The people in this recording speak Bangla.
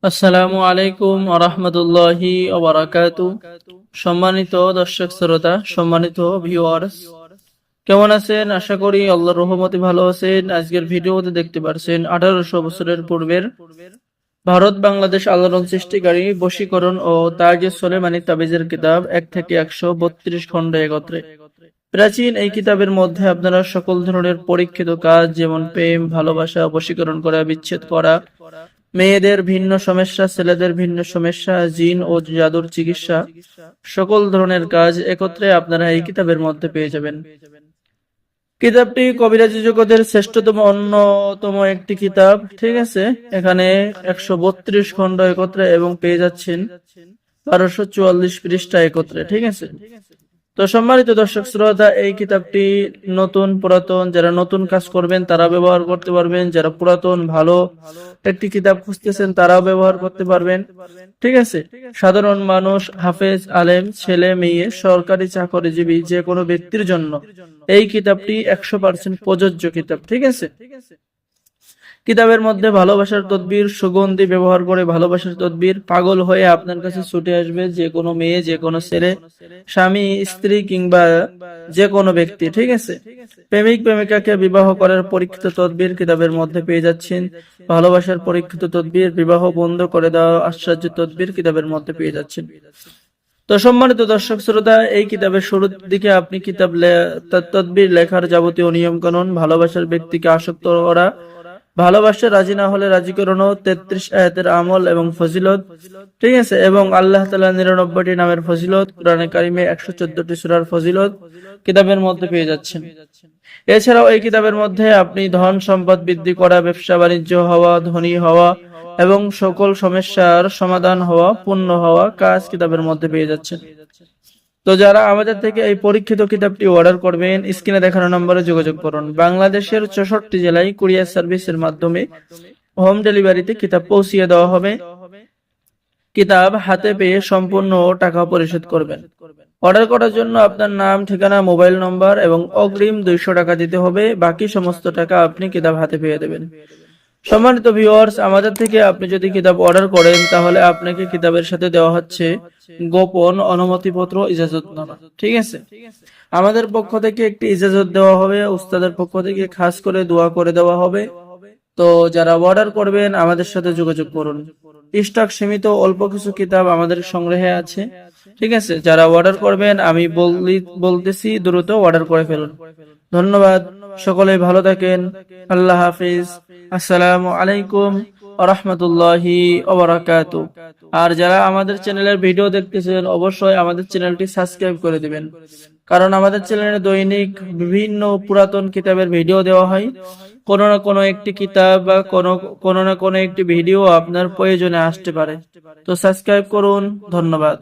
আসসালামু আলাইকুম ওয়া রাহমাতুল্লাহি ওয়া বারাকাতুহু। সম্মানিত দর্শক শ্রোতা, সম্মানিত ভিউয়ার্স, কেমন আছেন? আশা করি আল্লাহর রহমতে ভালো আছেন। আজকের ভিডিওতে দেখতে পারছেন 1800 বছরের পূর্বের ভারত বাংলাদেশ আলোড়ন সৃষ্টিকারী বশীকরণ ও তাজে সোলেমানি তাবিজের কিতাব 1 থেকে 132 খণ্ডে একত্রে। প্রাচীন এই কিতাবের মধ্যে আপনারা সকল ধরনের পরীক্ষিত কাজ, যেমন প্রেম, ভালোবাসা, বশীকরণ করা, বিচ্ছেদ করা, মেয়েদের ভিন্ন সমস্যা, ছেলেদের ভিন্ন সমস্যা, জিন ও জাদুর চিকিৎসা, সকল ধরনের কাজ একত্রে আপনারা এই কিতাবের মধ্যে পেয়ে যাবেন। কিতাবটি কবিরাজি জগতের শ্রেষ্ঠতম অন্যতম একটি কিতাব। ঠিক আছে, এখানে 132 খণ্ড একত্রে এবং পেয়ে যাচ্ছেন 1244 পৃষ্ঠা একত্রে। ঠিক আছে, তো সম্মানিত দর্শক শ্রোতা, এই কিতাবটি নতুন পুরাতন যারা নতুন কাজ করবেন তারা ব্যবহার করতে পারবেন, যারা পুরাতন ভালো একটি কিতাব খুঁজতেছেন তারাও ব্যবহার করতে পারবেন। ঠিক আছে, সাধারণ মানুষ, হাফেজ, আলেম, ছেলে মেয়ে, সরকারি চাকরিজীবী যে কোনো ব্যক্তির জন্য এই কিতাবটি 100% প্রযোজ্য কিতাব। ঠিক আছে, কিতাবের মধ্যে ভালোবাসার তদবির, সুগন্ধি ব্যবহার করে ভালোবাসার তদবির, পাগল হয়ে আপনার কাছে ছুটে আসবে যে কোনো মেয়ে, যে কোনো ছেলে, স্বামী, স্ত্রী কিংবা যে কোনো ব্যক্তি। ঠিক আছে, প্রেমিক প্রেমিকাকে বিবাহ করার পরীক্ষিত তদবির কিতাবের মধ্যে পেয়ে যাচ্ছেন। ভালোবাসার পরীক্ষিত তদবির, বিবাহ বন্ধ করে দেওয়া আশ্চর্য তদবির কিতাবের মধ্যে পেয়ে যাচ্ছেন। তো সম্মানিত দর্শক শ্রোতা, এই কিতাবের শুরুর দিকে আপনি তদবির লেখার যাবতীয় নিয়ম কানুন, ভালোবাসার ব্যক্তিকে আসক্ত করা, ভালোবাসা রাজি না হলে রাজি করানো, 33 আয়াতের আমল এবং ফজিলত। ঠিক আছে, এবং আল্লাহ তাআলা 99টি নামের ফজিলত, কোরআনে কারিমে 114টি সূরার ফজিলত কিতাবের মধ্যে পেয়ে যাচ্ছেন। এছাড়াও এই কিতাবের মধ্যে আপনি ধন সম্পদ বৃদ্ধি করা, ব্যবসা বাণিজ্য হওয়া, ধনী হওয়া এবং সকল সমস্যার সমাধান হওয়া, পূর্ণ হওয়া কাজ কিতাবের মধ্যে পেয়ে যাচ্ছেন। তো যারা আমাদের থেকে এই পরীক্ষিত কিতাবটি অর্ডার করবেন, স্ক্রিনে দেখানো নম্বরে যোগাযোগ করুন। বাংলাদেশের 64 জেলায় কুরিয়ার সার্ভিসের মাধ্যমে হোম ডেলিভারিতে কিতাব পৌঁছিয়ে দেওয়া হবে। কিতাব হাতে পেয়ে সম্পূর্ণ টাকা পরিশোধ করবেন। অর্ডার করার জন্য আপনার নাম, ঠিকানা, মোবাইল নম্বর এবং অগ্রিম 200 টাকা দিতে হবে। বাকি সমস্ত টাকা আপনি কিতাব হাতে পেয়ে দেবেন। সম্মানিত ভিউয়ার্স, আমাদের থেকে আপনি যদি কিতাব অর্ডার করেন তাহলে আপনাকে কিতাবের সাথে দেওয়া হচ্ছে গোপন অনুমতিপত্র, ইজাজতনামা। ঠিক আছে, আমাদের পক্ষ থেকে একটি ইজাজত দেওয়া হবে, উস্তাদের পক্ষ থেকে খাস করে দোয়া করে দেওয়া হবে। তো যারা অর্ডার করবেন আমাদের সাথে যোগাযোগ করুন। স্টক সীমিত, অল্প কিছু কিতাব আমাদের সংগ্রহে আছে। ঠিক আছে, যারা অর্ডার করবেন আমি বলতেছি দ্রুত অর্ডার করে ফেলুন। ধন্যবাদ, সকলে ভালো থাকেন। আল্লাহ হাফিজ। আসসালামু আলাইকুম ওয়া রাহমাতুল্লাহি ওয়া বারাকাতুহু। আর যারা আমাদের চ্যানেলের ভিডিও দেখতেছেন অবশ্যই আমাদের চ্যানেলটি সাবস্ক্রাইব করে দিবেন, কারণ আমাদের চ্যানেলে দৈনিক বিভিন্ন পুরাতন কিতাবের ভিডিও দেওয়া হয়। কোনো না কোনো একটি কিতাব বা কোনো না কোনো একটি ভিডিও আপনার প্রয়োজনে আসতে পারে। তো সাবস্ক্রাইব করুন। ধন্যবাদ।